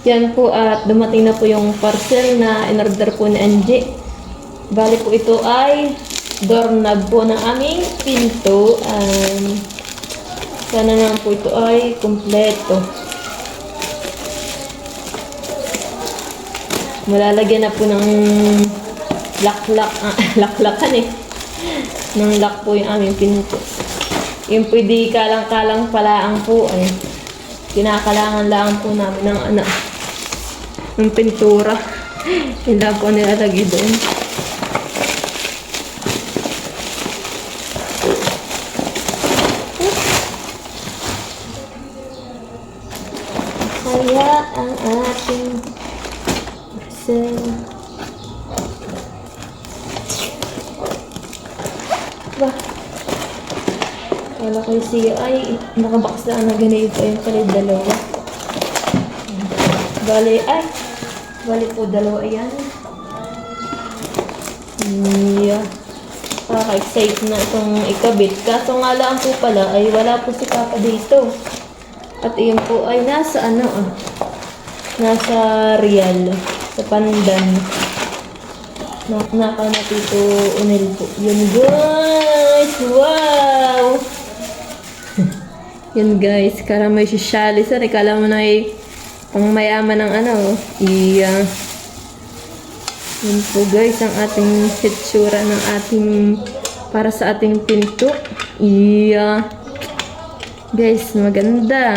Yan po at dumating na po yung parcel na in-order po ni Angie. Bali po ito ay doorknob po ng aming pintuan. Sana naman po ito ay kumpleto. Malalagyan na po ng laklakan eh. Ng lock po yung aming pinto. Yung pwede kalang-kalang palaang po ay kinakalangan lang po namin ng pintura. Yun lang po nilalagay doon. Kaya ang ating parcel. Bah, wala kayo siya ay nakabox lang na ganito yung pala dalawa. Bali po dalawa yan. Yeah. Kaka-excite na itong ikabit. Kaso nga lang po pala ay wala po si Papa dito. At iyon po ay nasa nasa Real, sa Pandan. Naka na Tito Unel po. Yun guys! Wow! Yun guys, karamay si Shally. Sir, ikala mo na ay pang mayaman ng iya. Yun po guys, ang ating hitsura ng ating para sa ating pinto. Iya. Guys, maganda.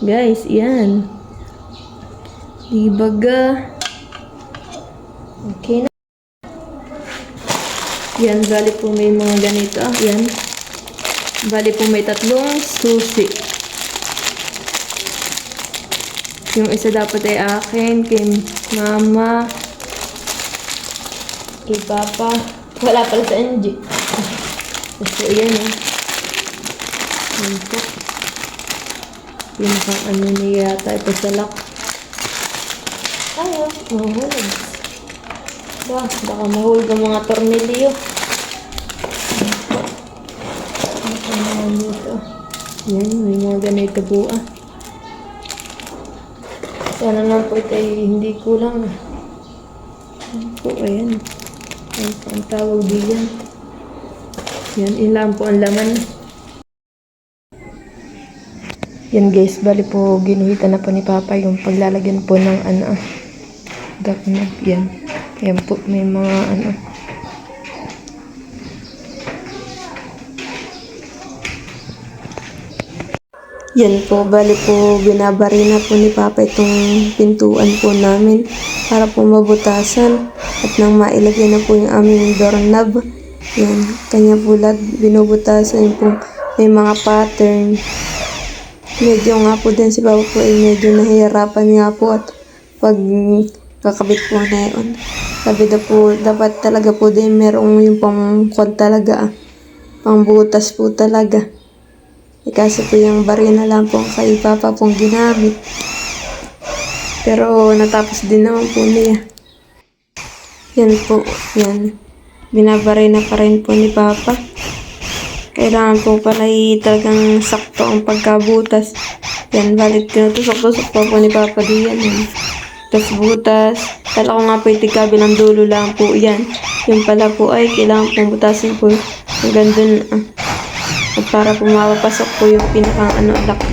Guys, yan. Dibaga. Okay na. Yan, bali po may mga ganito. Yan. Bali po may tatlong susi. Yung isa dapat ay akin, kay mama, kay papa. Wala pala sa Angie. So, yan yan po. Pinakang niya yata ito sa lock. Ayaw, mahulog. Baka mahulog ang mga tornilyo. Yan, may mga ganito po Sana naman po ito ay hindi kulang. Yan po, ayan. Yan po ang tawag diyan. Yan, ilan po ang laman. Yan guys, bali po ginuhitan na po ni Papa yung paglalagyan po ng doorknob. Yan. Yan po, may mga Yan po, bali po binabarina po ni Papa itong pintuan po namin para po mabutasan at nang mailagay na po yung aming doorknob. Yan, kanya po lahat binubutasan po may mga pattern. Medyo nga po din si Papa po ay medyo nahihirapan nga po at pag kakabit po na yun. Sabi na po, dapat talaga po din merong yung pang talaga, pang butas po talaga. Kasi po yung barina lang po kay Papa pong ginamit. Pero natapos din naman po niya. Yan po, yan. Binabarina pa rin po ni Papa. Kailangan po pala talagang sakto ang pagkabutas. Yan, balit tinutusok-tusok po ni Papa diyan. Tapos butas. Kala ko nga po yung kabilang dulo lang po yan. Yung pala po ay kailangan pong butasin po hanggang dun at para po mapapasok po yung pinakang lock.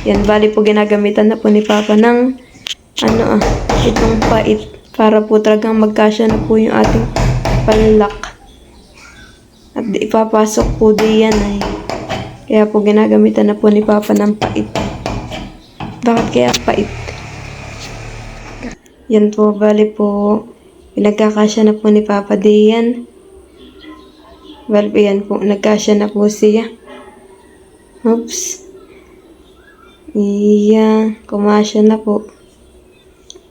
Yan, bali po ginagamitan na po ni Papa ng itong pait para po talagang magkasya na po yung ating panlock. At ipapasok po diyan ay. Kaya po ginagamitan na po ni Papa ng pait. Bakit kaya pait? Yan po, bali po pinagkakasya na po ni Papa diyan. Bali po yan po, nagkasya na po siya. Oops. Iya, kumasya na po.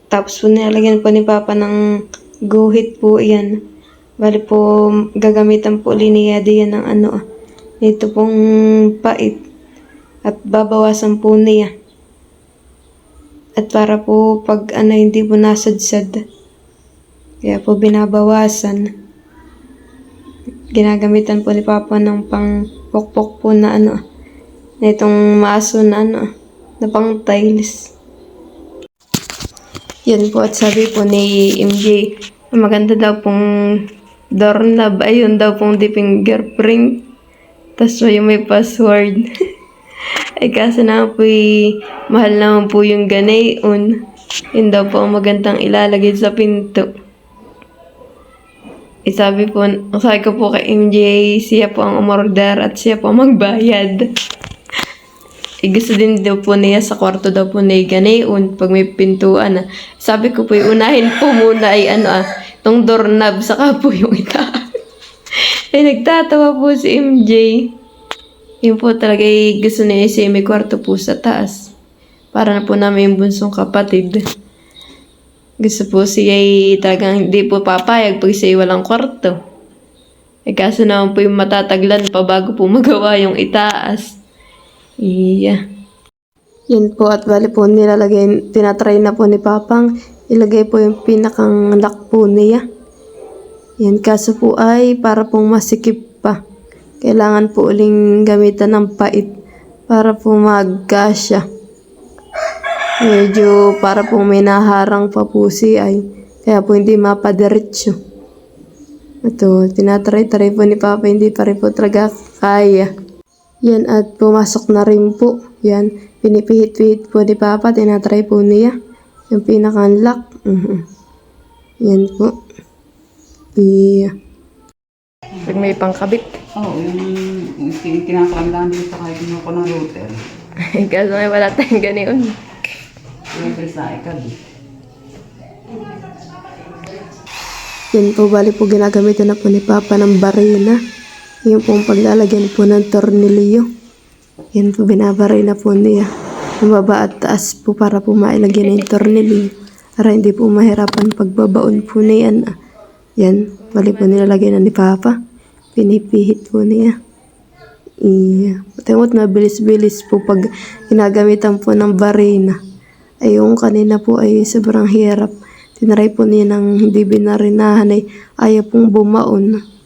Tapos po nilagyan po ni Papa ng guhit po yan. Bali po gagamitan po niya diyan ng nito pong pait. At babawasan po niya. At para po pag hindi po nasadsad. Kaya po binabawasan. Ginagamitan po ni Papa ng pang pokpok po na na itong maso na na pang tiles. Yan po, at sabi po ni MJ, maganda daw pong doorknob, ayun daw pong di fingerprint. Tapos yung may password. Ay kaso naman po mahal naman po yung ganayon. Yun daw po ang magandang ilalagay sa pinto. Sabi ko po kay MJ, siya po ang umorder at siya po ang magbayad. Gusto din daw po niya sa kwarto daw po niya ganayon pag may pintuan. Sabi ko po, unahin po muna ay itong doorknob, saka po yung itaas. Ay nagtatawa po si MJ. Yun po talaga gusto niya siya may kwarto po sa taas. Para na po namin yung bunsong kapatid. Gusto po siya talagang hindi po papayag pag siya walang kwarto. Kaso naman po yung matataglan pa bago po magawa yung itaas. Iya. Yan po, at bali po tinatry na po ni Papang ilagay po yung pinakang lock po niya. Yan, kaso po ay para pong masikip pa. Kailangan po uling gamitan ng pait para po magkasya. Medyo para po may naharang pa po siya ay kaya po hindi mapadiretso. Ito, tinatry po ni Papa, hindi pa rin po talaga kaya. Yan, at pumasok na rin po. Yan, pinipihit-pihit po ni Papa, tinatry po niya. Yung pinaka-unlock. Yan po. Iya. Pag may pangkabit. Oo, yung kinakalandahan dito sa kahit ko ng router. Kaso may wala tayong ganoon. Siyempre sa ikad. Yan po, bali po ginagamitan na po ni Papa ng barina. Yung pong paglalagyan po ng tornilyo. Yan po, binabaray na po niya. Yung baba at taas po para po mailagyan yung tornilyo. Para hindi po mahirapan pagbabaon po niyan. Yan, bali po nilalagyan na ni Papa. Pinipihit po niya. Iya. Patimot na bilis-bilis po pag ginagamitan po ng barina. Ay yung kanina po ay sobrang hirap. Tinaray po niya ng hindi binarinahan ay ayaw pong bumaon.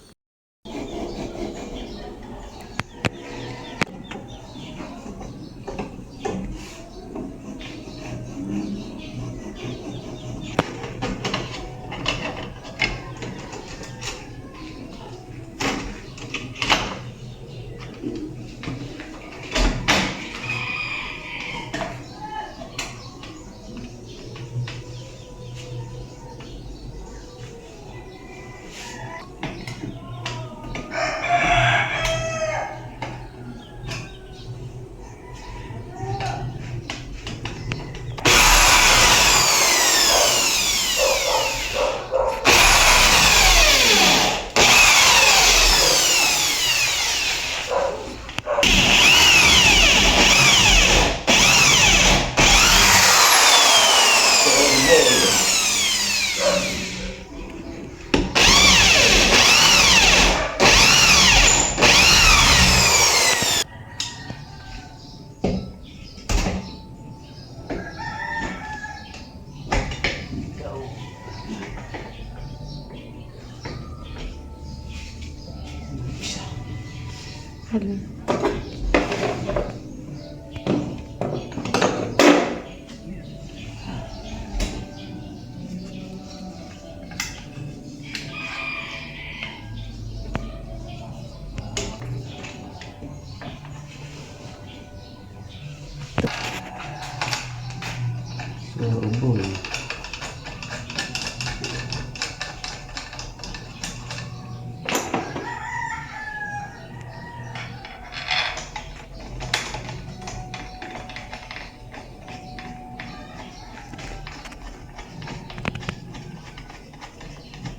Boy.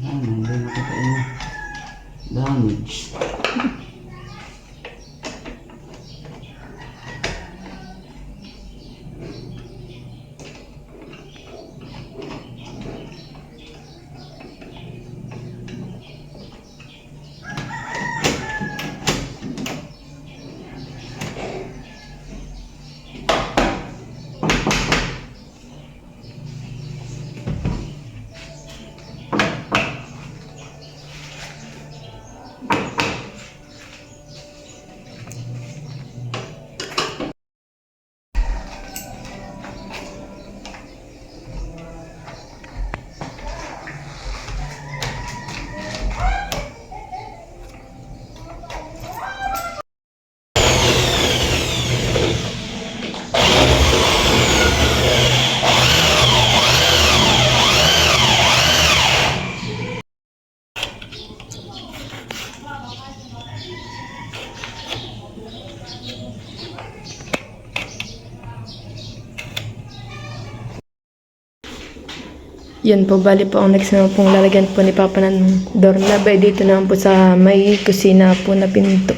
Hindi nakita yung damage. Yan po, bali po ang next naman pong lalagyan po ni Papa ng doorknob ay dito naman po sa may kusina po na pinto.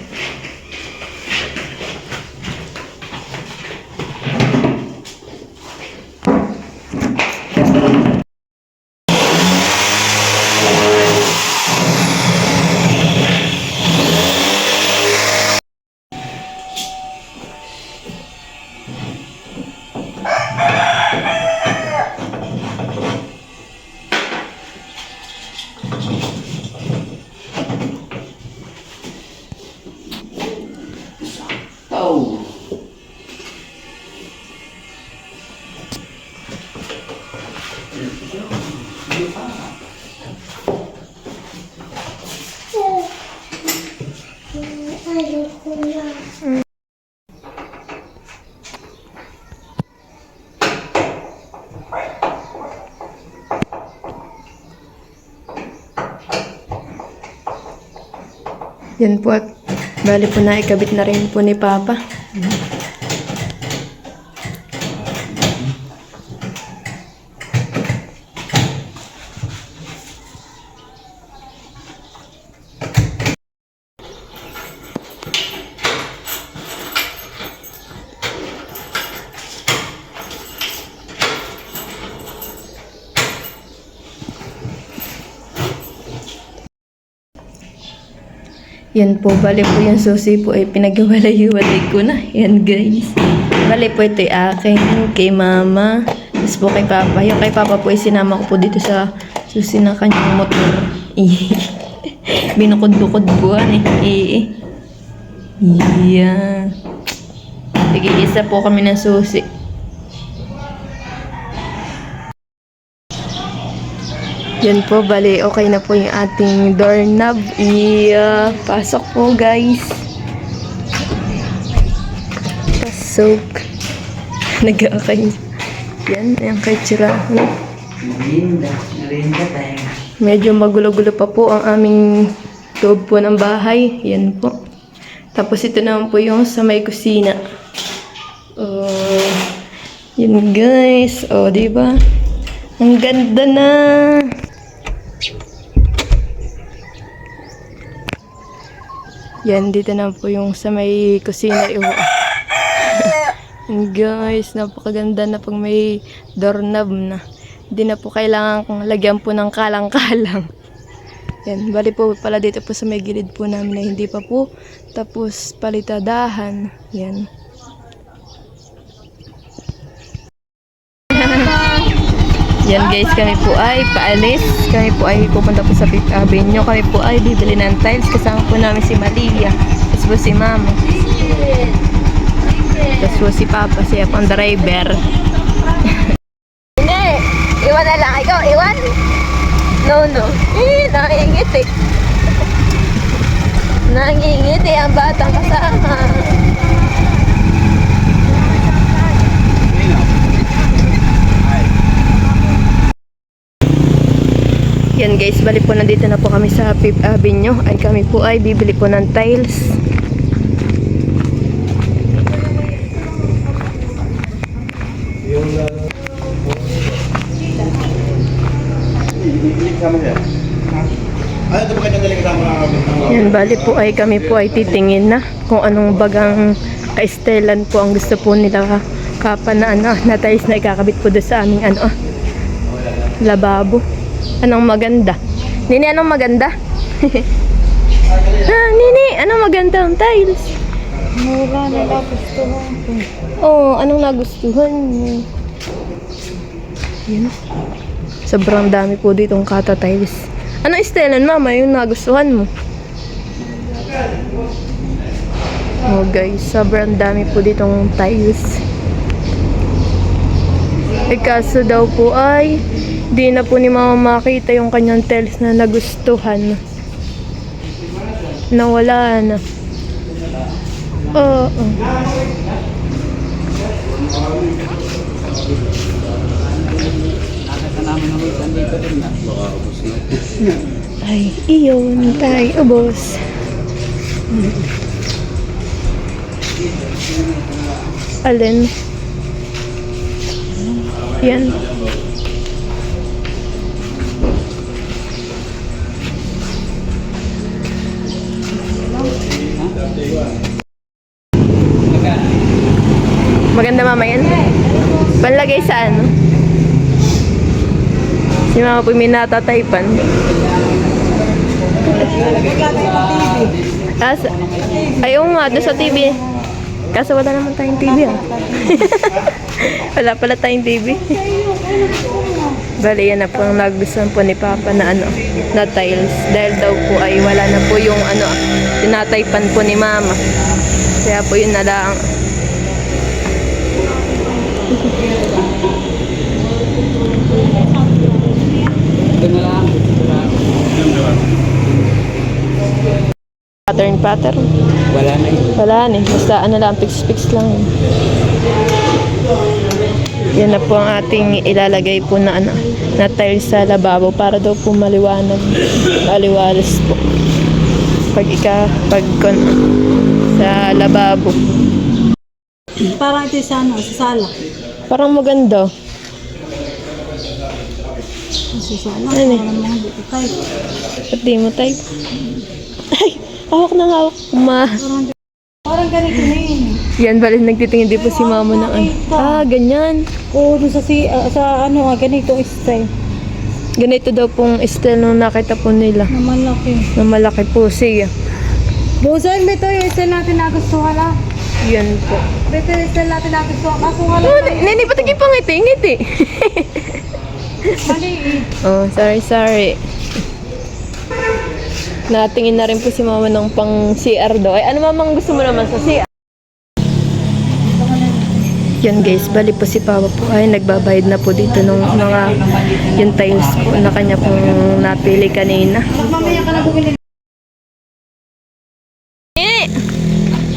Oh. Yan po at bali po na ikabit na rin po ni Papa. Yan po, bali po yung susi po ay pinaghiwalay-hiwalay ko na. Yan guys. Bali po ito ay akin, kay Mama, tapos po kay Papa. Yung kay Papa po ay sinama ko po dito sa susi ng kanyang motor. Binukod-bukod po Yeah. Sige, isa po kami ng susi. Yan po, bali, okay na po yung ating doorknob. Pasok po, guys. Pasok. Nag-okay. Yan, yung kay Chira. Narinda tayo. Medyo magulo-gulo pa po ang aming loob po ng bahay. Yan po. Tapos ito naman po yung sa may kusina. Yan, guys. Diba? Ang ganda na. Yan, dito na po yung sa may kusina. And guys, napakaganda na pag may doorknob na. Hindi na po kailangan kong lagyan po ng kalang-kalang. Yan, bali po pala dito po sa may gilid po namin na hindi pa po. Tapos palitadahan. Yan. Yan guys, kami po ay paalis. Kami po ay pupunta po sa Fifth Avenue. Kami po ay bibili ng tiles. Kasama po namin si Malia. Tapos po si Mama. Tapos po si Papa. Siya po ang driver. Hindi! Iwan na lang. Ikaw, iwan? No. Nangingiti. Nangingiti ang batang kasama. Yan guys, bali po nandito na po kami sa Fifth Avenue. Ay kami po ay bibili po ng tiles. Yan, bali po ay kami po ay titingin na kung anong bagang ka-stylan po ang gusto po nila Papa na na tiles na ikakabit po doon sa aming lababo. Anong maganda? Nini, anong maganda? Nini, anong maganda ang tiles? Mura na nagustuhan ko. Anong nagustuhan mo? Yan. Sobrang dami po ditong kata tiles. Anong stylean, Mama, yung nagustuhan mo? Guys, sobrang dami po ditong tiles. Kaso daw po ay di na po ni Mama makita yung kanyang tiles na nagustuhan. Nawala na. Ay, iyon tayo, boss. Alin? Yan. Maganda mama yan. Panlagay sa ano? Si mama po may natataypan. Ayaw nga, doon sa TV. Kaso wala naman tayong TV ah. Wala pala tayong TV. Bali, yan na po ang nagustuhan po ni Papa na ano, na tiles. Dahil daw po ay wala na po yung ano, tinataypan po ni Mama. Kaya po yun na lang. Ito na lang. Pattern. Wala na eh. Wala na eh. Basta ano lang, fix lang. Yan na po ang ating ilalagay po na ano, na tiles sa lababo para daw po maliwalas po. Pag sa lababo. Parang ito sa ano, sa sala. Parang maganda. Sa sala. Ano eh? Parang mga buko tayo. Pati mo type. Ay, hawak na hawak. Parang ganito na yun. Yan, bali nagtitingin din po si Mama ng ano. Ganyan. Oo, doon sa ano, ganito style. Ganito daw pong style nung nakita po nila. Na malaki. Na malaki po siya. Busan, ito yung style natin nagustuhan lang. Yan po. Ito yung style natin nagustuhan. Kaso nga Oh, lang. nini, ba't ngiti? Mali eh. Oh, sorry. Natingin na rin po si Mama ng pang CR daw. Ay, ano mamang gusto mo naman sa CR? Yan guys, bali po si Papa po ay nagbabayad na po dito ng mga yung tiles po na kanya pong napili kanina. Mamaya ka na bumili.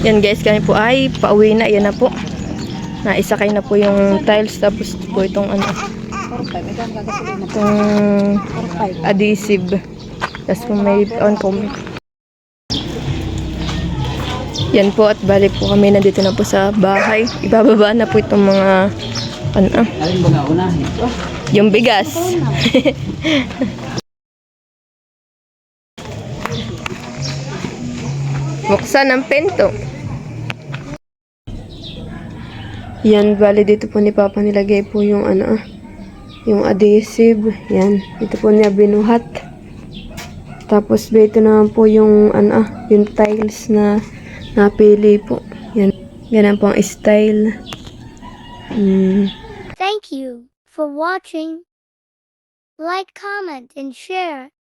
Yan guys, kami po ay pauwi na. Yan na po. Naisakay na po yung tiles tapos po itong ano. Itong adhesive. Tapos kung may on comment. Yan po at bali po kami nandito na po sa bahay. Ibababa na po itong mga ano, Alin ba nga unahin? yung bigas. Buksan ang pinto. Yan, bali dito po ni Papa nilagay po yung ano, yung adhesive. Yan, dito po niya binuhat. Tapos dito naman po yung ano, yung tiles na napili po. Yan, ganun po ang style. Thank you for watching. Like, comment, and share.